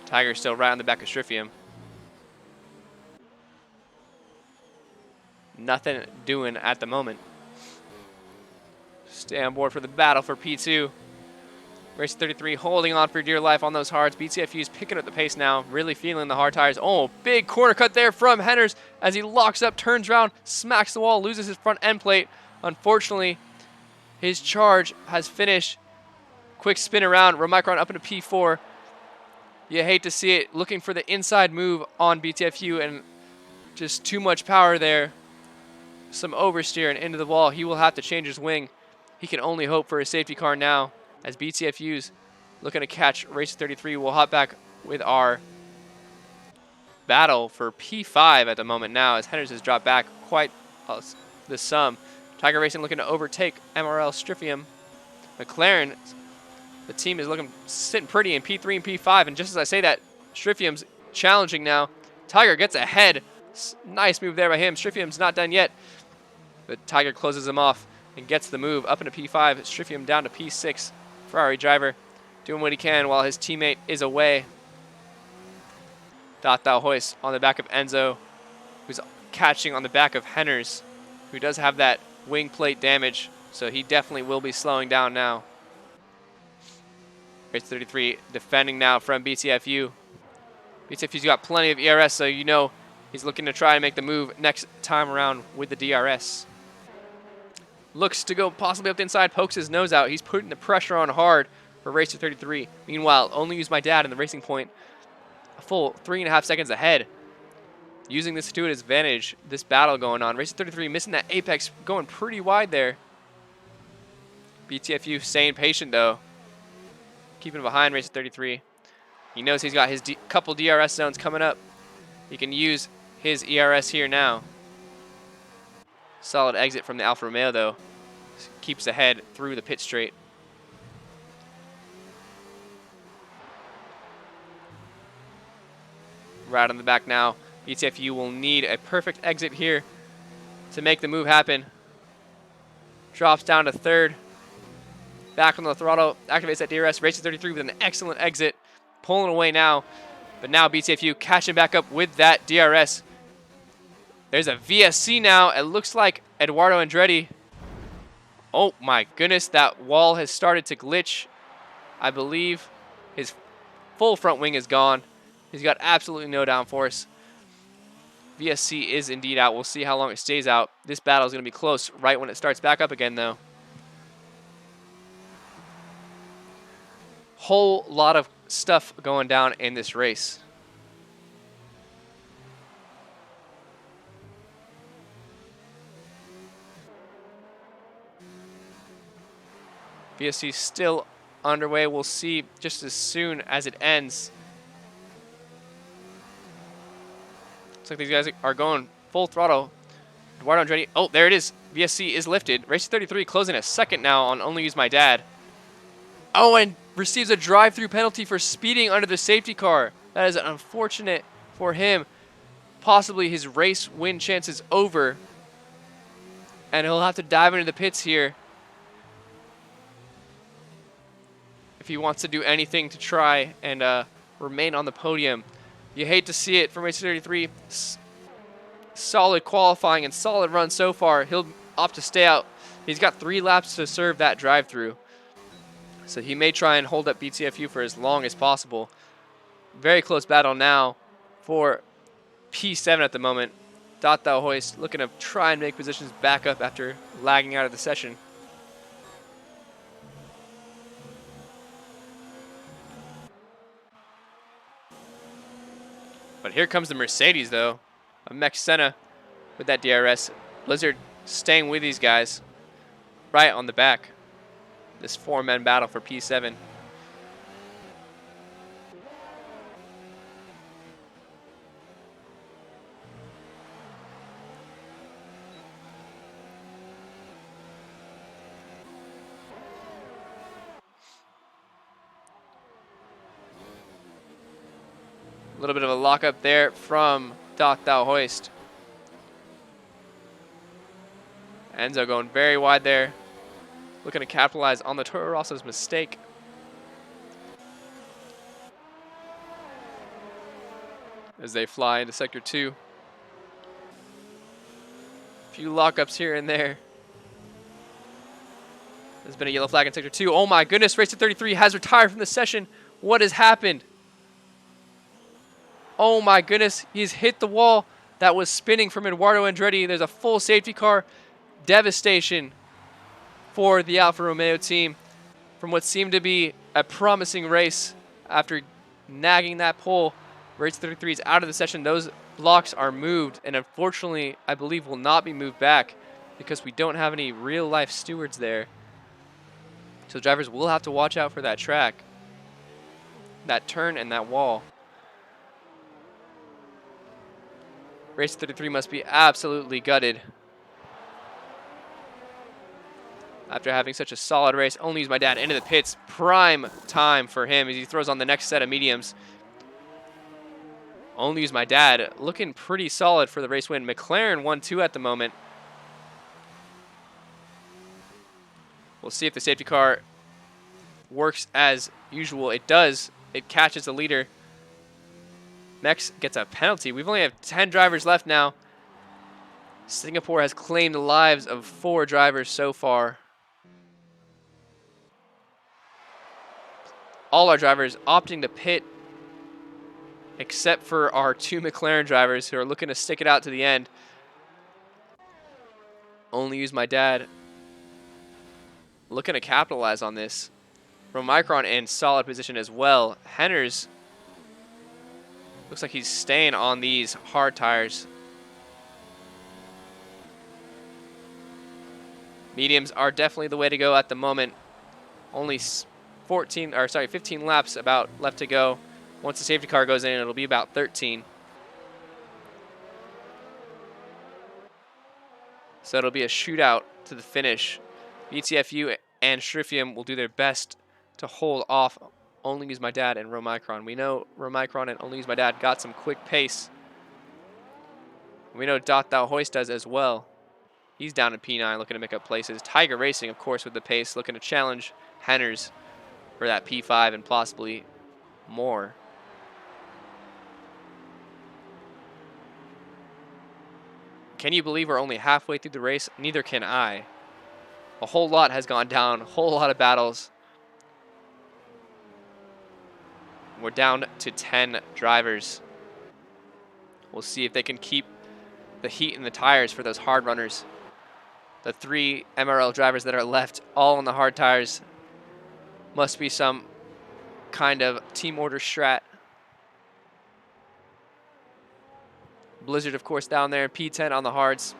Tiger still right on the back of Strifium. Nothing doing at the moment. Stay on board for the battle for P2. Race 33 holding on for dear life on those hards. BTFU's picking up the pace now, really feeling the hard tires. Oh, big corner cut there from Henners as he locks up, turns around, smacks the wall, loses his front end plate. Unfortunately, his charge has finished. Quick spin around, Romicron up into P4. You hate to see it, looking for the inside move on BTFU and just too much power there. Some oversteer and into the wall. He will have to change his wing. He can only hope for a safety car now as BTFU's looking to catch Race 33. We'll hop back with our battle for P5 at the moment now, as Henders has dropped back quite the sum. Tiger Racing looking to overtake MRL Strifium. McLaren, the team is sitting pretty in P3 and P5, and just as I say that, Strifium's challenging now. Tiger gets ahead. Nice move there by him. Strifium's not done yet, but Tiger closes him off and gets the move up into P5. Strifium down to P6. Ferrari driver doing what he can while his teammate is away. Thou Hoist on the back of Enzo, who's catching on the back of Henners, who does have that wing plate damage, so he definitely will be slowing down now. Race 33 defending now from BTFU. BTFU's got plenty of ERS, so you know he's looking to try and make the move next time around with the DRS. Looks to go possibly up the inside, pokes his nose out. He's putting the pressure on hard for Racer 33. Meanwhile, Only Use My Dad in the Racing Point, a full 3.5 seconds ahead. Using this to his advantage, this battle going on. Racer 33 missing that apex, going pretty wide there. BTFU staying patient though, keeping behind Racer 33. He knows he's got his couple DRS zones coming up. He can use his ERS here now. Solid exit from the Alfa Romeo though. Keeps ahead through the pit straight. Right on the back now. BTFU will need a perfect exit here to make the move happen. Drops down to third. Back on the throttle. Activates that DRS. Racer 33 with an excellent exit. Pulling away now. But now BTFU catching back up with that DRS. There's a VSC now. It looks like Eduardo Andretti. Oh my goodness, that wall has started to glitch. I believe his full front wing is gone. He's got absolutely no downforce. VSC is indeed out. We'll see how long it stays out. This battle is going to be close right when it starts back up again, though. Whole lot of stuff going down in this race. VSC still underway. We'll see just as soon as it ends. Looks like these guys are going full throttle. Eduardo Andretti. Oh, there it is. VSC is lifted. Racer 33 closing a second now on Only Use My Dad. Oh, and receives a drive-through penalty for speeding under the safety car. That is unfortunate for him. Possibly his race win chance is over. And he'll have to dive into the pits here if he wants to do anything to try and remain on the podium. You hate to see it from Racer 33. Solid qualifying and solid run so far. He'll opt to stay out. He's got 3 laps to serve that drive-through. So he may try and hold up BTFU for as long as possible. Very close battle now for P7 at the moment. Thou Hoist looking to try and make positions back up after lagging out of the session. But here comes the Mercedes, though. A Mech Senna with that DRS. Blizzard staying with these guys right on the back. This 4-man battle for P7. A little bit of a lockup there from Thou Hoist. Enzo going very wide there. Looking to capitalize on the Toro Rosso's mistake. As they fly into Sector 2. A few lockups here and there. There's been a yellow flag in Sector 2. Oh my goodness, Racer 33 has retired from the session. What has happened? Oh my goodness, he's hit the wall that was spinning from Eduardo Andretti. There's a full safety car. Devastation for the Alfa Romeo team from what seemed to be a promising race. After nagging that pole, Race 33 is out of the session. Those blocks are moved, and unfortunately, I believe will not be moved back because we don't have any real-life stewards there. So drivers will have to watch out for that track. that turn and that wall. Race 33 must be absolutely gutted after having such a solid race. Only Use My Dad into the pits. Prime time for him as he throws on the next set of mediums. Only Use My Dad looking pretty solid for the race win. McLaren 1-2 at the moment. We'll see if the safety car works as usual. It does. It catches the leader. Mex gets a penalty. We've only have 10 drivers left now. Singapore has claimed the lives of 4 drivers so far. All our drivers opting to pit, except for our 2 McLaren drivers who are looking to stick it out to the end. Only Use My Dad looking to capitalize on this. Romicron in solid position as well. Henners looks like he's staying on these hard tires. Mediums are definitely the way to go at the moment. Only 15 laps about left to go. Once the safety car goes in, it'll be about 13. So it'll be a shootout to the finish. BTFU and Shrifium will do their best to hold off Only Use My Dad and Romicron. We know Romicron and Only Use My Dad got some quick pace. We know Dot Thou Hoist does as well. He's down in P9 looking to make up places. Tiger Racing, of course, with the pace, looking to challenge Henners for that P5 and possibly more. Can you believe we're only halfway through the race? Neither can I. A whole lot has gone down, a whole lot of battles. We're down to 10 drivers. We'll see if they can keep the heat in the tires for those hard runners. The 3 MRL drivers that are left, all on the hard tires. Must be some kind of team order strat. Blizzard, of course, down there. P10 on the hards.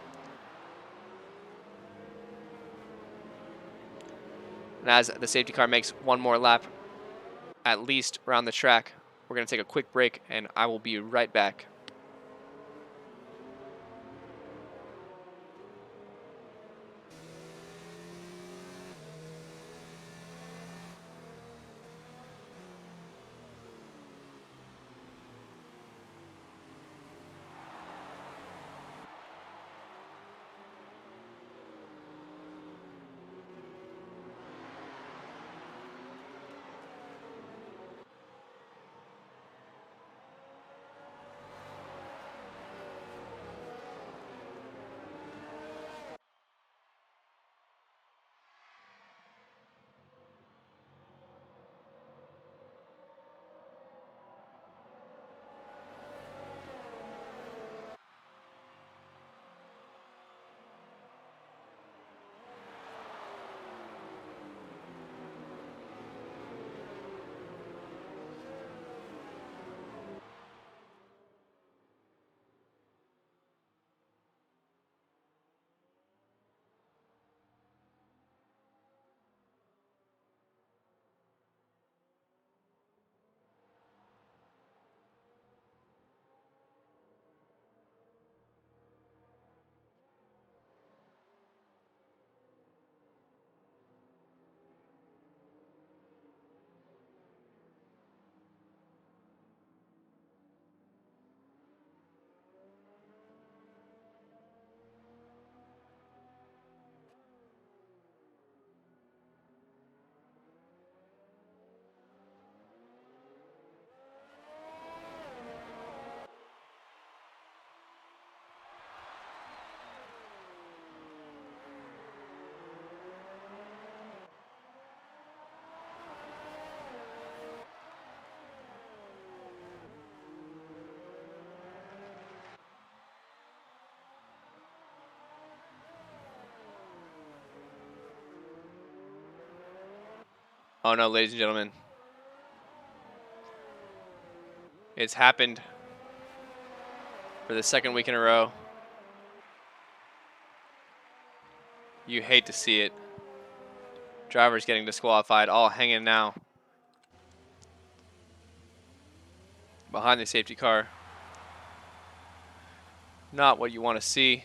And as the safety car makes one more lap, at least around the track, we're going to take a quick break, and I will be right back. Oh no, ladies and gentlemen. It's happened for the second week in a row. You hate to see it. Drivers getting disqualified, all hanging now. behind the safety car. Not what you want to see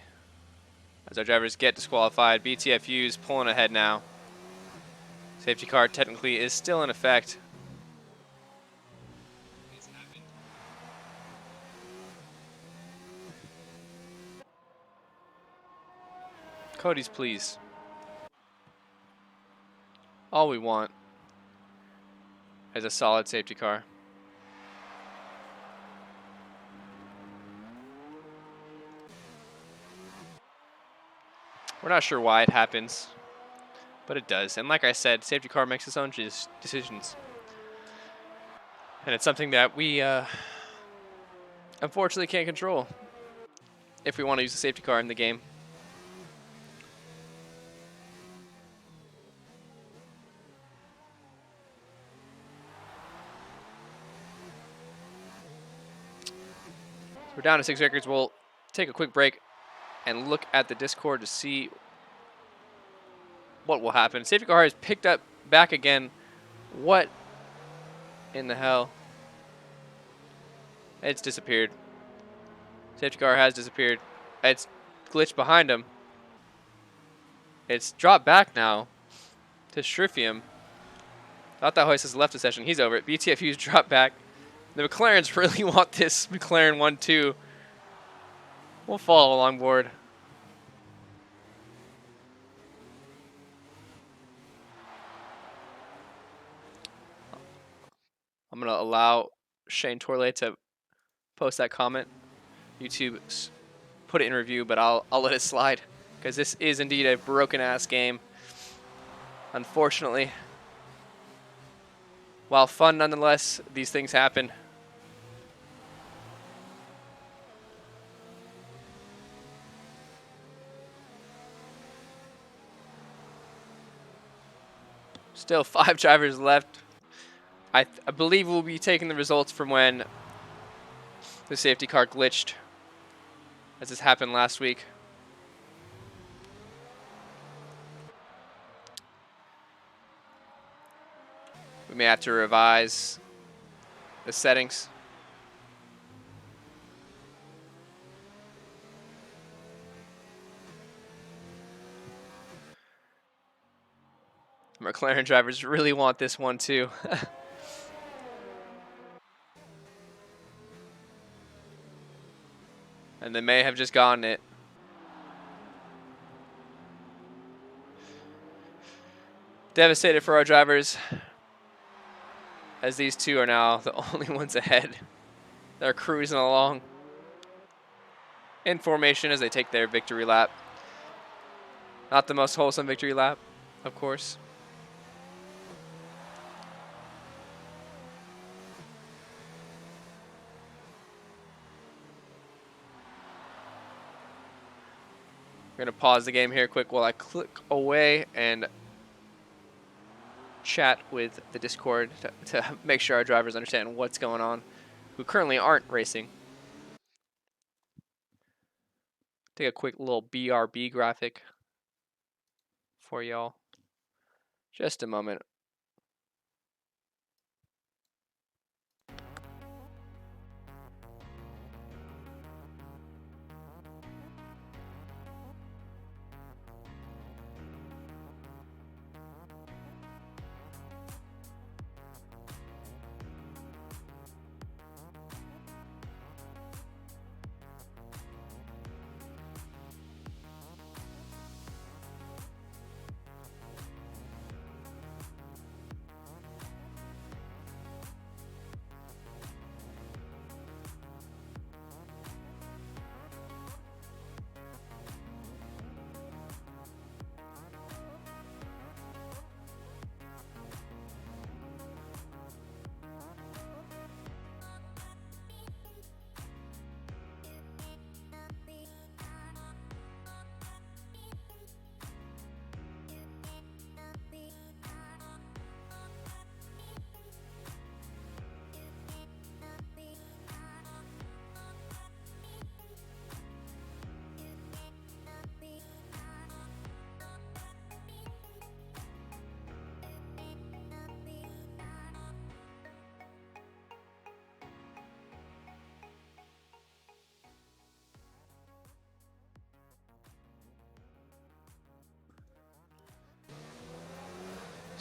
as our drivers get disqualified. BTFU's pulling ahead now. Safety car technically is still in effect. Cody's please. All we want is a solid safety car. We're not sure why it happens, but it does. And like I said, safety car makes its own decisions. And it's something that we unfortunately can't control if we want to use the safety car in the game. We're down to 6 records. We'll take a quick break and look at the Discord to see what will happen. Safety car has picked up back again. What in the hell? It's disappeared. Safety car has disappeared. It's glitched behind him. It's dropped back now to Shrifium. Thought that hoist has left the session. He's over it. BTFU's dropped back. The McLarens really want this McLaren 1-2. We'll follow along board. I'm going to allow Shane Torley to post that comment. YouTube put it in review, but I'll let it slide because this is indeed a broken-ass game. Unfortunately. While fun nonetheless, these things happen. Still 5 drivers left. I believe we'll be taking the results from when the safety car glitched, as this happened last week. We may have to revise the settings. McLaren drivers really want this one too. And they may have just gotten it. Devastated for our drivers, as these two are now the only ones ahead. They're cruising along in formation as they take their victory lap. Not the most wholesome victory lap, of course. We're going to pause the game here quick while I click away and chat with the Discord to make sure our drivers understand what's going on, who currently aren't racing. Take a quick little BRB graphic for y'all. Just a moment.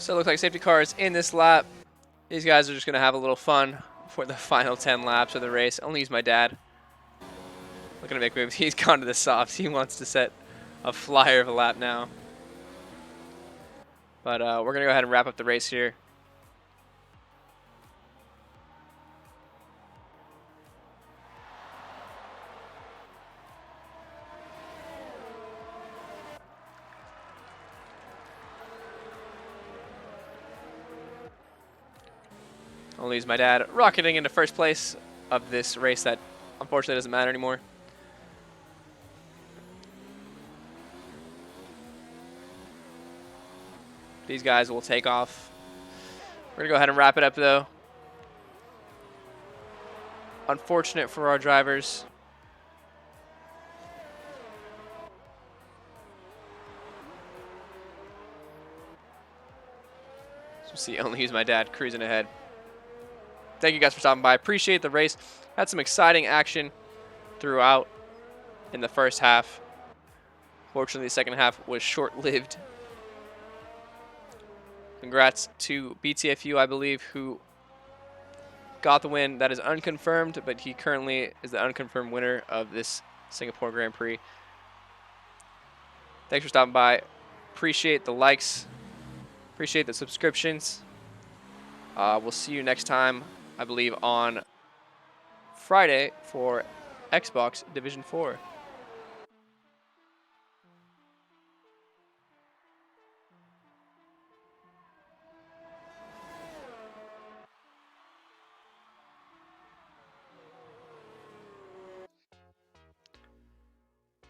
So it looks like safety car is in this lap. These guys are just going to have a little fun for the final 10 laps of the race. Only use my dad. Looking to make moves. He's gone to the softs. He wants to set a flyer of a lap now. But we're going to go ahead and wrap up the race here. Only use my dad rocketing into first place of this race that unfortunately doesn't matter anymore. These guys will take off. We're going to go ahead and wrap it up though. Unfortunate for our drivers. So see, only use my dad cruising ahead. Thank you guys for stopping by. Appreciate the race. Had some exciting action throughout in the first half. Fortunately, the second half was short-lived. Congrats to BTFU, I believe, who got the win. That is unconfirmed, but he currently is the unconfirmed winner of this Singapore Grand Prix. Thanks for stopping by. Appreciate the likes. Appreciate the subscriptions. We'll see you next time, I believe, on Friday for Xbox Division 4.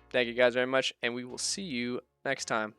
Thank you guys very much, and we will see you next time.